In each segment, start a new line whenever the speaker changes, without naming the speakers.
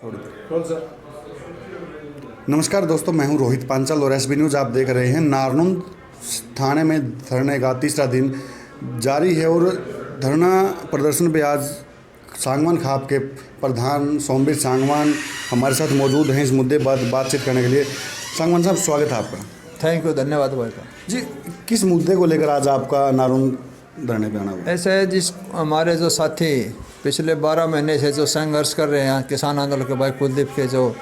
कौन सा?
नमस्कार दोस्तों, मैं हूं रोहित पांचाल और एसबी न्यूज़ आप देख रहे हैं। नारनौंद थाने में धरने का तीसरा दिन जारी है और धरना प्रदर्शन पे आज सांगवान खाप के प्रधान सोमवीर सांगवान हमारे साथ मौजूद हैं इस मुद्दे पर बातचीत करने के लिए। सांगवान साहब, स्वागत है आपका।
थैंक यू, धन्यवाद भाई का।
जी, किस मुद्दे को लेकर आज आपका नारनौंद धरने पे आना हुआ?
ऐसा है, जिस हमारे जो साथी पिछले 12 महीने से जो संघर्ष कर रहे हैं किसान आंदोलन के भाई कुलदीप के जो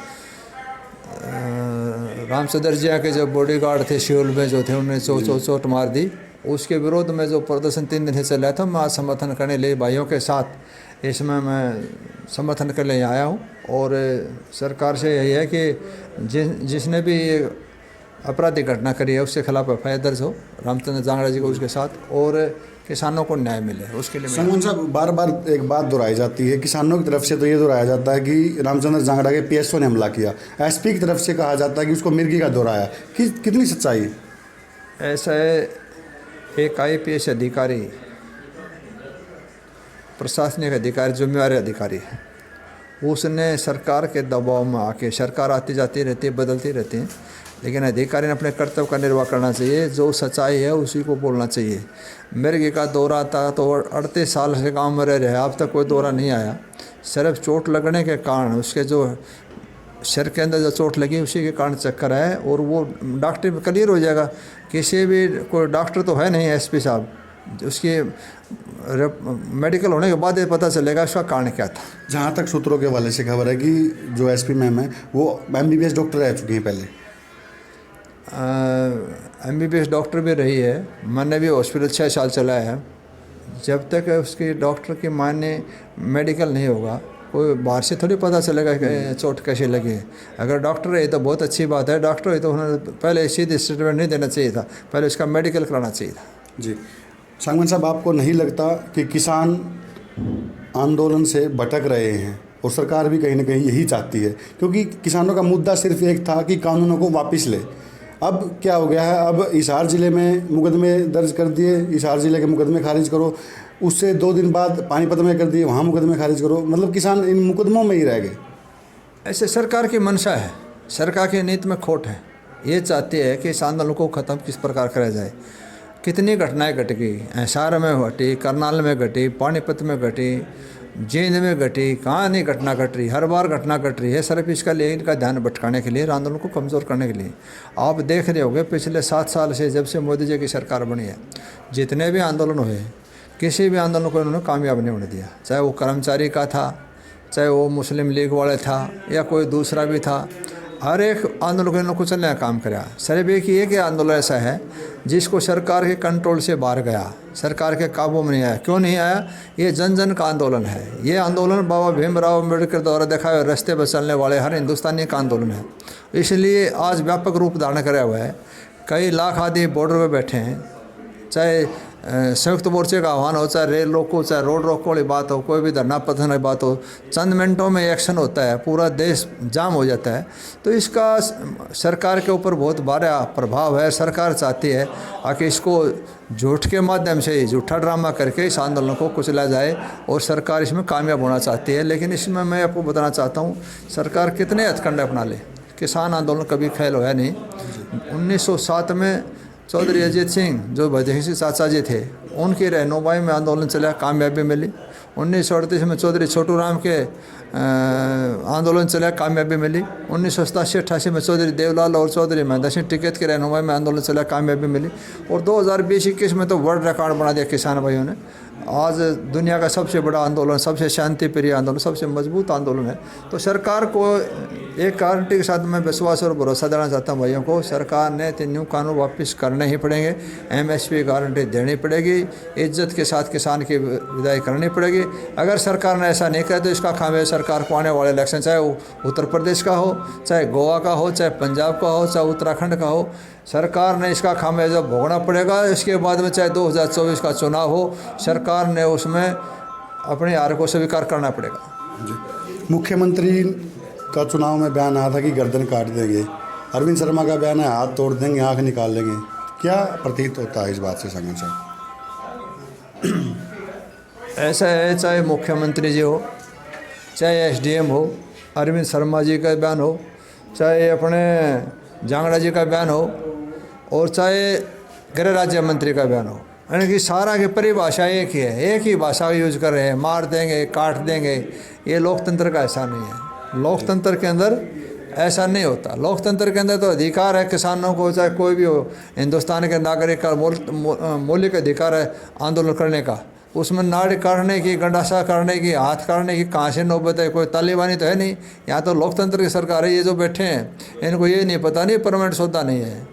रामसदरजिया के जो बॉडीगार्ड थे शिवल में जो थे, उन्हें चोट मार दी। उसके विरोध में जो प्रदर्शन 3 दिन से चल रहा था, मैं आज समर्थन करने लिए भाइयों के साथ इसमें मैं समर्थन करने लिए आया हूँ। और सरकार से यही है कि जिसने भी आपराधिक घटना करी है उसके खिलाफ एफआईआर दर्ज हो, रामचंद्र जांगड़ा जी को उसके साथ, और किसानों को न्याय मिले उसके लिए।
सांगवान साहब, बार बार एक बात दोहराई जाती है, किसानों की तरफ से तो ये दोहराया जाता है कि रामचंद्र जांगड़ा के पीएसओ ने हमला किया, एसपी की तरफ से कहा जाता है कि उसको मिर्गी का दोहराया। कितनी सच्चाई है?
ऐसा है, एक आईपीएस अधिकारी, प्रशासनिक अधिकारी, जिम्मेवार अधिकारी है, उसने सरकार के दबाव में आके, सरकार आती जाती रहती है, बदलती रहती है, लेकिन अधिकारी ने अपने कर्तव्य का निर्वाह करना चाहिए। जो सच्चाई है उसी को बोलना चाहिए। मिर्गी का दौरा था तो 38 साल से गांव में रह रहे हैं, अब तक कोई दौरा नहीं आया। सिर्फ चोट लगने के कारण, उसके जो सिर के अंदर जो चोट लगी उसी के कारण चक्कर है, और वो डॉक्टर में क्लियर हो जाएगा। किसी भी कोई डॉक्टर तो है नहीं एसपी साहब, उसकी मेडिकल होने के बाद ये पता चलेगा उसका कारण क्या था।
जहाँ तक सूत्रों के हवाले से खबर है कि जो एसपी मैम है वो एमबीबीएस डॉक्टर रह चुकी हैं पहले।
एमबीबीएस डॉक्टर भी रही है, मैंने भी हॉस्पिटल 6 साल चलाया है। जब तक उसकी डॉक्टर की मान्य मेडिकल नहीं होगा, कोई बाहर से थोड़ी पता चलेगा कि चोट कैसे लगी है। अगर डॉक्टर है तो बहुत अच्छी बात है, डॉक्टर है तो उन्होंने पहले सीधे स्टेटमेंट नहीं देना चाहिए था, पहले उसका मेडिकल कराना चाहिए था।
जी, सांगवान साहब, आपको नहीं लगता कि किसान आंदोलन से भटक रहे हैं और सरकार भी कहीं ना कहीं यही चाहती है? क्योंकि किसानों का मुद्दा सिर्फ एक था कि कानूनों को वापस ले। अब क्या हो गया है, अब हिसार ज़िले में मुकदमे दर्ज कर दिए, हिसार ज़िले के मुकदमे खारिज करो, उससे 2 दिन बाद पानीपत में कर दिए, वहाँ मुकदमे खारिज करो, मतलब किसान इन मुकदमों में ही रह गए।
ऐसे सरकार की मंशा है, सरकार की नीति में खोट है। ये चाहती है कि इस आंदोलन को ख़त्म किस प्रकार करा जाए। कितनी घटनाएं घट गई, हिसार में घटी, करनाल में घटी, पानीपत में घटी, जींद में घटी, कहाँ नहीं घटना घट रही, हर बार घटना घट रही है। सिर्फ इसका लिए इनका ध्यान भटकाने के लिए, आंदोलन को कमज़ोर करने के लिए। आप देख रहे होंगे पिछले 7 साल से, जब से मोदी जी की सरकार बनी है, जितने भी आंदोलन हुए, किसी भी आंदोलन को इन्होंने कामयाब नहीं होने दिया। चाहे वो कर्मचारी का था, चाहे वो मुस्लिम लीग वाले था, या कोई दूसरा भी था, हर एक आंदोलन को इन्होंने कुचलने का काम कराया। सिर्फ एक आंदोलन ऐसा है जिसको सरकार के कंट्रोल से बाहर गया, सरकार के काबू में नहीं आया। क्यों नहीं आया? ये जन जन का आंदोलन है। ये आंदोलन बाबा भीमराव अम्बेडकर द्वारा दिखाए हुए रास्ते पर चलने वाले हर हिंदुस्तानी का आंदोलन है। इसलिए आज व्यापक रूप धारण कराया हुआ है। कई लाख आदमी बॉर्डर पर बैठे हैं, चाहे संयुक्त मोर्चे का आह्वान हो, चाहे रेल रोको, चाहे रोड रोको वाली बात हो, कोई भी धरना प्रदर्शन की बात हो, चंद मिनटों में एक्शन होता है, पूरा देश जाम हो जाता है। तो इसका सरकार के ऊपर बहुत बड़ा प्रभाव है। सरकार चाहती है कि इसको झूठ के माध्यम से, झूठा ड्रामा करके इस आंदोलन को कुचला जाए, और सरकार इसमें कामयाब होना चाहती है। लेकिन इसमें मैं आपको बताना चाहता हूँ, सरकार कितने हथकंडे अपना ले, किसान आंदोलन कभी फैल होया नहीं। 1907 में चौधरी अजीत सिंह जो भजही चाचा जी थे, उनकी रहनुमाई में आंदोलन चला, कामयाबी मिली। 1938 में चौधरी छोटू राम के आंदोलन चला, कामयाबी मिली। 1987-88 में चौधरी देवलाल और चौधरी महेंद्र सिंह टिकैत की रहनुमाई में आंदोलन चला, कामयाबी मिली। और 2020-21 में तो वर्ल्ड रिकॉर्ड बना दिया किसान भाइयों ने। आज दुनिया का सबसे बड़ा आंदोलन, सबसे शांति प्रिय आंदोलन, सबसे मजबूत आंदोलन है। तो सरकार को एक गारंटी के साथ मैं विश्वास और भरोसा देना चाहता हूँ भाइयों को, सरकार ने 3 कानून वापस करने ही पड़ेंगे। एमएसपी गारंटी देनी पड़ेगी, इज्जत के साथ किसान की विदाई करनी पड़ेगी। अगर सरकार ने ऐसा नहीं किया तो इसका खामियाजा सरकार को आने वाले इलेक्शन, चाहे वो उत्तर प्रदेश का हो, चाहे गोवा का हो, चाहे पंजाब का हो, चाहे उत्तराखंड का हो, सरकार ने इसका खामियाजा भोगना पड़ेगा। इसके बाद में चाहे 2024 का चुनाव हो, सरकार ने उसमें अपनी हार को स्वीकार करना पड़ेगा।
मुख्यमंत्री का चुनाव में बयान आया था कि गर्दन काट देंगे। अरविंद शर्मा का बयान है हाथ तोड़ देंगे, आँख निकाल लेंगे। क्या प्रतीत होता है इस बात से सांगवान साहब?
ऐसा है, चाहे मुख्यमंत्री जी हो, चाहे एसडीएम हो, अरविंद शर्मा जी का बयान हो, चाहे अपने जांगड़ा जी का बयान हो, और चाहे गृह राज्य मंत्री का बयान हो, यानी कि सारा की परिभाषा एक ही है, एक ही भाषा यूज कर रहे हैं, मार देंगे, काट देंगे। ये लोकतंत्र का ऐसा नहीं है। लोकतंत्र के अंदर ऐसा नहीं होता। लोकतंत्र के अंदर तो अधिकार है किसानों को, चाहे कोई भी हो, हिंदुस्तान के नागरिक का मौलिक अधिकार है आंदोलन करने का। उसमें नाड़ काटने की, गंडासा करने की, हाथ काटने की कहाँ से नौबत है? कोई तालिबानी तो है नहीं। यहाँ तो लोकतंत्र की सरकार है। ये जो बैठे हैं इनको ये नहीं पता नहीं परमानेंट सौदा नहीं है।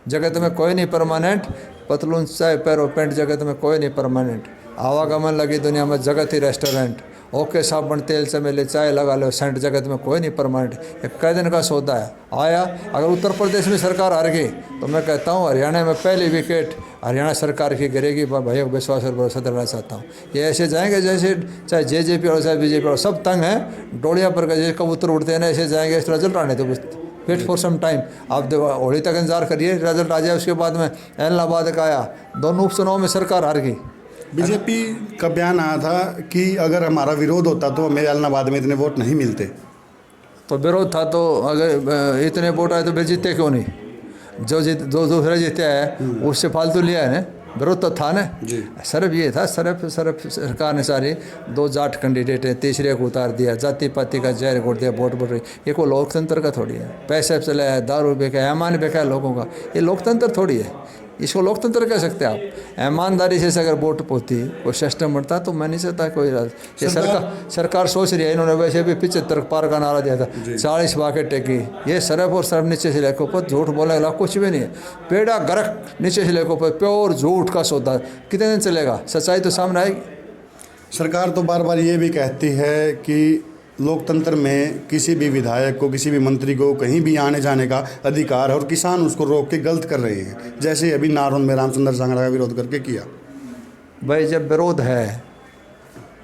जगत में कोई नहीं परमानेंट, पतलून चाहे पैरो पेंट, जगत में कोई नहीं परमानेंट। आवागमन लगी दुनिया में, जगत ही रेस्टोरेंट। ओके साबुन तेल चमेली चाय लगा लो सेंट, जगत में कोई नहीं परमानेंट। एक कई दिन का सौदा है। आया अगर उत्तर प्रदेश में सरकार हार गई तो मैं कहता हूँ हरियाणा में पहली विकेट हरियाणा सरकार की गिरेगी। भाइयों को विश्वास और भरोसा दिलाना चाहता हूँ। ये ऐसे जाएंगे जैसे चाहे जेजेपी और चाहे बीजेपी और सब तंग हैं, डोलिया पर जैसे कबूतर उड़ते हैं ना, ऐसे जाएंगे। इस रिजल्ट आने तो वेट फॉर सम टाइम, आप होली तक इंतजार करिए, रिजल्ट आ जाए। उसके बाद में इलाहाबाद का आया, दोनों उपचुनाव में सरकार हार गई।
बीजेपी का बयान आया था कि अगर हमारा विरोध होता तो हमें इलाहाबाद में इतने वोट नहीं मिलते।
तो विरोध था तो अगर इतने वोट आए तो फिर जीते क्यों नहीं? जो दूसरे जीते है उससे फालतू लिया है ना। विरोध तो था ना
जी।
सिर्फ ये था, सिर्फ सरकार ने सारी 2 जाट कैंडिडेट है, तीसरे को उतार दिया, जाति पाति का जहर घोट दिया, वोट बढ़ रही। ये कोई लोकतंत्र का थोड़ी है। पैसे चला है, दारू बेचा है, ऐमान बेचा है लोगों का। ये लोकतंत्र थोड़ी है। इसको लोकतंत्र कह सकते हैं आप। ईमानदारी से अगर वोट पोती कोई सिस्टम बनता तो मैं नहीं चाहता कोई ये सरकार सोच रही है। इन्होंने वैसे भी 75 पार का नारा दिया था, 40 वाके टेकी। ये सरफ और सरफ नीचे से लेकर ऊपर झूठ बोलने वाला कुछ भी नहीं है। पेड़ा गरक नीचे से लेकर ऊपर प्योर झूठ का सौदा। कितने दिन चलेगा? सच्चाई तो सामने आएगी।
सरकार तो बार बार ये भी कहती है कि लोकतंत्र में किसी भी विधायक को, किसी भी मंत्री को कहीं भी आने जाने का अधिकार है और किसान उसको रोक के गलत कर रहे हैं, जैसे अभी नारोन में रामचंद्र जांगड़ा का विरोध करके किया।
भाई जब विरोध है,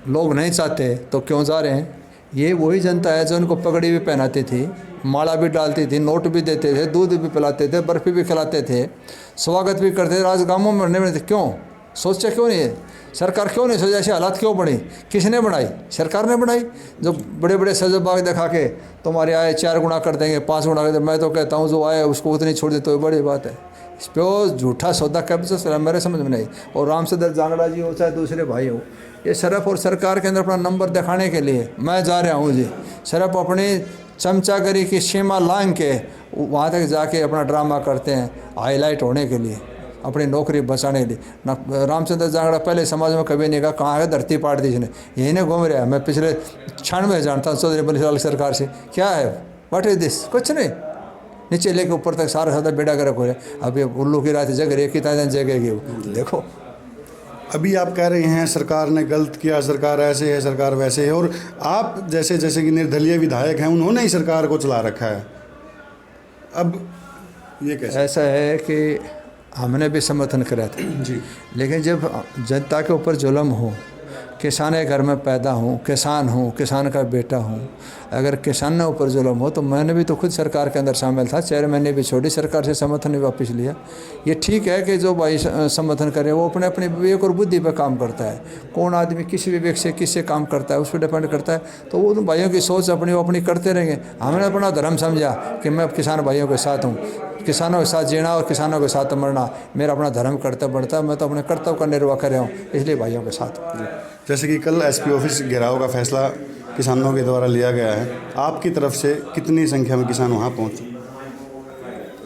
लोग नहीं चाहते तो क्यों जा रहे हैं? ये वही जनता है जो उनको पगड़ी भी पहनाती थी, माला भी डालती थी, नोट भी देते थे, दूध भी पिलाते थे, बर्फ़ी भी खिलाते थे, स्वागत भी करते थे। आज गाँवों में रहने थे, क्यों सोचा क्यों नहीं है? सरकार क्यों नहीं सोचा? ऐसे हालात क्यों बनी? किसने बनाई? सरकार ने बनाई। जो बड़े बड़े सजबाग दिखा के तुम्हारे आए 4 गुना कर देंगे, 5 गुना कर देंगे। मैं तो कहता हूँ जो आए उसको उतनी छोड़ दे तो बड़ी बात है। इस पर झूठा सौदा कब से मेरे समझ में नहीं। और रामचंद्र जांगड़ा जी हो चाहे दूसरे भाई हो, ये सिर्फ और सरकार के अंदर अपना नंबर दिखाने के लिए मैं जा रहा हूँ जी, सिर्फ अपनी चमचागरी की सीमा लांग के वहाँ तक जाके अपना ड्रामा करते हैं हाईलाइट होने के लिए, अपनी नौकरी बचाने के लिए। ना रामचंद्र जांगड़ा पहले समाज में कभी नहीं कहा कहाँ है धरती पाट दी इसने, यही नहीं घूम रहा। मैं पिछले 96 जानता हूँ चौधरी बंसीलाल सरकार से। क्या है व्हाट इज दिस? कुछ नहीं, नीचे लेके ऊपर तक सारा सादा बेड़ा गर्क हो रहा। अब ये उल्लू की रात जग रही है, कितना दिन जगेगी वो देखो।
अभी आप कह रहे हैं सरकार ने गलत किया, सरकार ऐसे है, सरकार वैसे है, और आप जैसे कि निर्दलीय विधायक हैं उन्होंने ही सरकार को चला रखा है। अब ये कैसे?
ऐसा है कि हमने भी समर्थन करा था
जी,
लेकिन जब जनता के ऊपर जुल्म हो, किसान के घर में पैदा हूँ, किसान हूँ, किसान का बेटा हूँ, अगर किसान के ऊपर जुल्म हो तो मैंने भी तो खुद सरकार के अंदर शामिल था, चेयरमैन ने भी छोड़ी, सरकार से समर्थन भी वापस लिया। ये ठीक है कि जो भाई समर्थन करे वो अपने अपने विवेक और बुद्धि पर काम करता है। कौन आदमी किस विवेक से किससे काम करता है उस पर डिपेंड करता है। तो वो भाइयों की सोच अपनी वो अपनी करते रहेंगे। हमने अपना धर्म समझा कि मैं किसान भाइयों के साथ हूँ, किसानों के साथ जीना और किसानों के साथ मरना मेरा अपना धर्म कर्तव्य बढ़ता है। मैं तो अपने कर्तव्य का निर्वाह कर रहा हूँ, इसलिए भाइयों के साथ।
जैसे कि कल एसपी ऑफिस घेराव का फैसला किसानों के द्वारा लिया गया है, आपकी तरफ से कितनी संख्या में किसान वहाँ पहुँचे?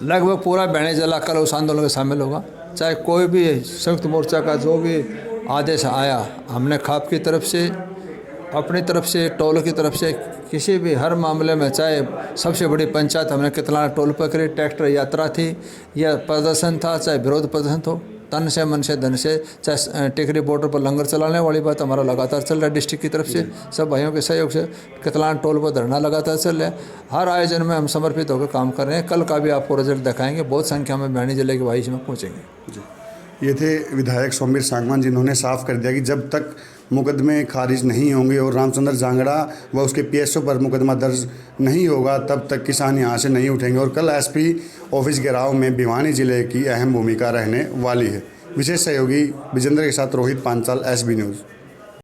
लगभग पूरा बहने जिला कल उस आंदोलन में शामिल होगा। चाहे कोई भी संयुक्त मोर्चा का जो भी आदेश आया, हमने खाप की तरफ से, अपनी तरफ से, टोल की तरफ से, किसी भी हर मामले में, चाहे सबसे बड़ी पंचायत हमने कितना टोल पर करी, ट्रैक्टर यात्रा थी या प्रदर्शन था, चाहे विरोध प्रदर्शन हो, तन से मन से धन से, चाहे टिकरी बॉर्डर पर लंगर चलाने वाली बात हमारा लगातार चल रहा है डिस्ट्रिक्ट की तरफ से, सब भाइयों के सहयोग से। कितलान टोल पर धरना लगातार चल रहा है। हर आयोजन में हम समर्पित होकर काम कर रहे हैं। कल का भी आपको रिजल्ट दिखाएंगे। बहुत संख्या में बहनी जिले के भाई इसमें पहुँचेंगे।
जी, ये थे विधायक सोमवीर सांगवान, जिन्होंने साफ कर दिया कि जब तक मुकदमे खारिज नहीं होंगे और रामचंद्र जांगड़ा व उसके पीएसओ पर मुकदमा दर्ज नहीं होगा तब तक किसान यहाँ से नहीं उठेंगे। और कल एसपी ऑफिस घेराव में भिवानी जिले की अहम भूमिका रहने वाली है। विशेष सहयोगी विजेंद्र के साथ रोहित पांचाल, एसबी न्यूज़।